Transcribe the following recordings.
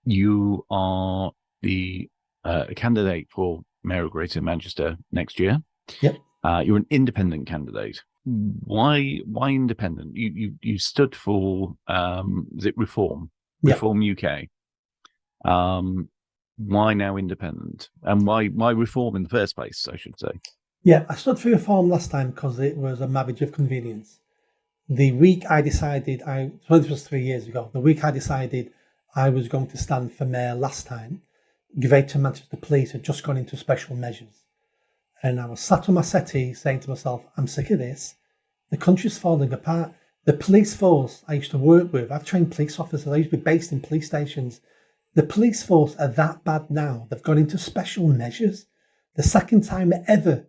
You are the candidate for Mayor of Greater Manchester next year. Yep. You're an independent candidate. Why independent? You stood for is it Reform? Yep. Reform UK. Why now independent? And why Reform in the first place, I should say? Yeah, I stood for reform last time because it was a marriage of convenience. The week I decided, so this was 3 years ago, the week I decided I was going to stand for mayor last time, Greater Manchester Police had just gone into special measures. And I was sat on my settee saying to myself, I'm sick of this. The country's falling apart. The police force I used to work with, I've trained police officers, I used to be based in police stations. The police force are that bad now. They've gone into special measures. The second time ever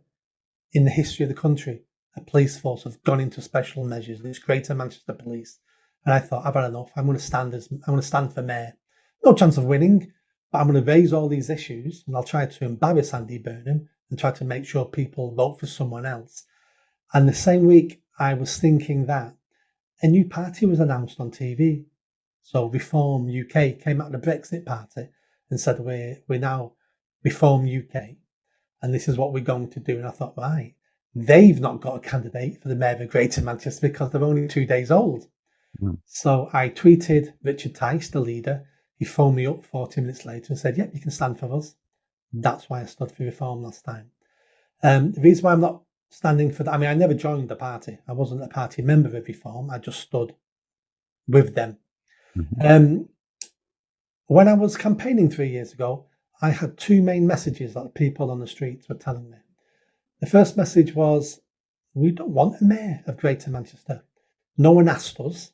in the history of the country, a police force have gone into special measures. It's Greater Manchester Police. And I thought, I've had enough. I'm going to stand for mayor. No chance of winning, but I'm going to raise all these issues and I'll try to embarrass Andy Burnham and try to make sure people vote for someone else. And the same week I was thinking that, a new party was announced on TV. So Reform UK came out of the Brexit party and said, we're now Reform UK. And this is what we're going to do. And I thought, right, they've not got a candidate for the mayor of Greater Manchester because they're only 2 days old. Mm. So I tweeted Richard Tice, the leader. He phoned me up 40 minutes later and said, yep, you can stand for us. That's why I stood for Reform last time. The reason why I'm not standing for that, I never joined the party. I wasn't a party member of Reform. I just stood with them. Mm-hmm. When I was campaigning 3 years ago, I had two main messages that people on the streets were telling me. The first message was, we don't want a mayor of Greater Manchester. No one asked us.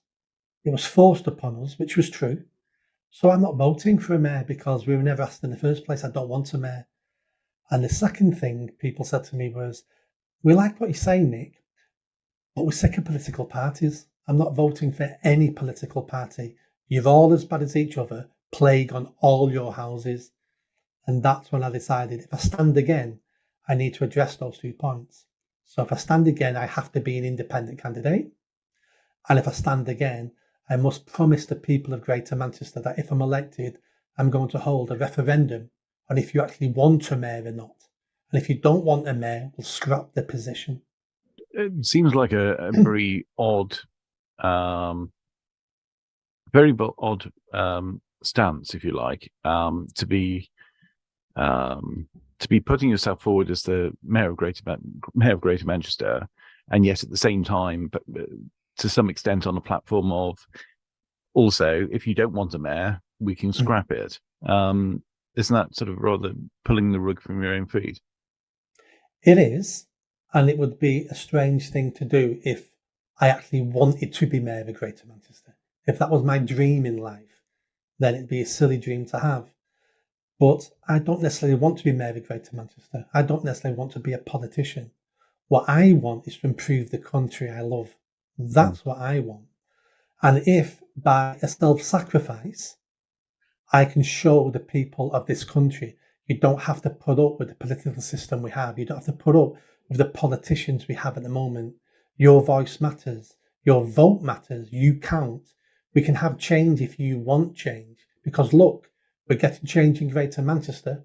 It was forced upon us, which was true. So I'm not voting for a mayor because we were never asked in the first place. I don't want a mayor. And the second thing people said to me was, we like what you're saying, Nick, but we're sick of political parties. I'm not voting for any political party. You're all as bad as each other, plague on all your houses. And that's when I decided if I stand again, I need to address those 2 points. So if I stand again, I have to be an independent candidate. And if I stand again, I must promise the people of Greater Manchester that if I'm elected, I'm going to hold a referendum on if you actually want a mayor or not. And if you don't want a mayor, we'll scrap the position. It seems like a very odd, stance, if you like, to be putting yourself forward as the mayor of Greater Manchester, and yet at the same time, but to some extent, on a platform of also, if you don't want a mayor, we can scrap it. Isn't that sort of rather pulling the rug from your own feet? It is, and it would be a strange thing to do if I actually wanted to be mayor of Greater Manchester. If that was my dream in life, then it'd be a silly dream to have. But I don't necessarily want to be mayor of Greater Manchester. I don't necessarily want to be a politician. What I want is to improve the country I love. That's what I want. And if by a self-sacrifice, I can show the people of this country, you don't have to put up with the political system we have. You don't have to put up with the politicians we have at the moment. Your voice matters. Your vote matters. You count. We can have change if you want change. Because look, we're getting change in Greater Manchester.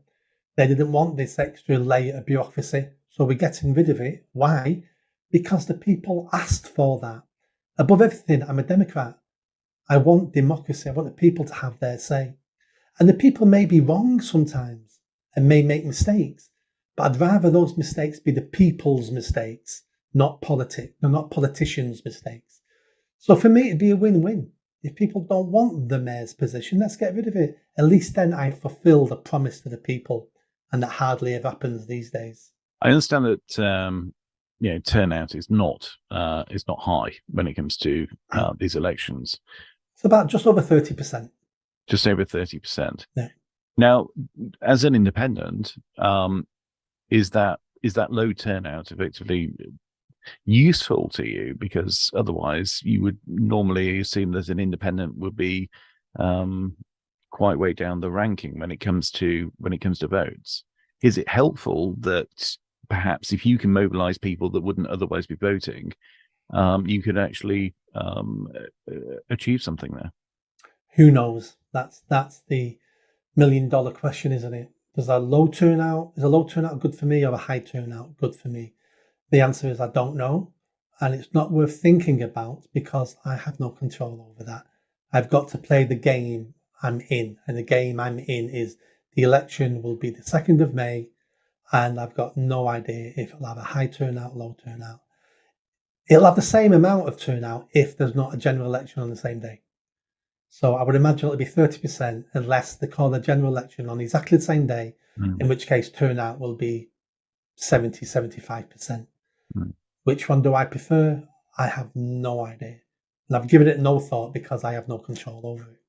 They didn't want this extra layer of bureaucracy, so we're getting rid of it. Why? Because the people asked for that. Above everything, I'm a Democrat. I want democracy. I want the people to have their say. And the people may be wrong sometimes and may make mistakes, but I'd rather those mistakes be the people's mistakes, not politicians' mistakes. So for me, it'd be a win-win. If people don't want the mayor's position, let's get rid of it. At least then I fulfill the promise to the people, and that hardly ever happens these days. I understand that turnout is not high when it comes to these elections. It's about just over 30%. Just over 30%. Yeah. Now, as an independent, is that low turnout effectively useful to you? Because otherwise, you would normally assume that an independent would be quite way down the ranking when it comes to votes. Is it helpful that perhaps if you can mobilize people that wouldn't otherwise be voting, you could actually achieve something there? Who knows? That's the $1 million question, isn't it? Is a low turnout good for me or a high turnout good for me? The answer is I don't know. And it's not worth thinking about because I have no control over that. I've got to play the game I'm in. And the game I'm in is the election will be the 2nd of May. And I've got no idea if it'll have a high turnout, low turnout. It'll have the same amount of turnout if there's not a general election on the same day. So I would imagine it'll be 30% unless they call a general election on exactly the same day, in which case turnout will be 70, 75%. Which one do I prefer? I have no idea. And I've given it no thought because I have no control over it.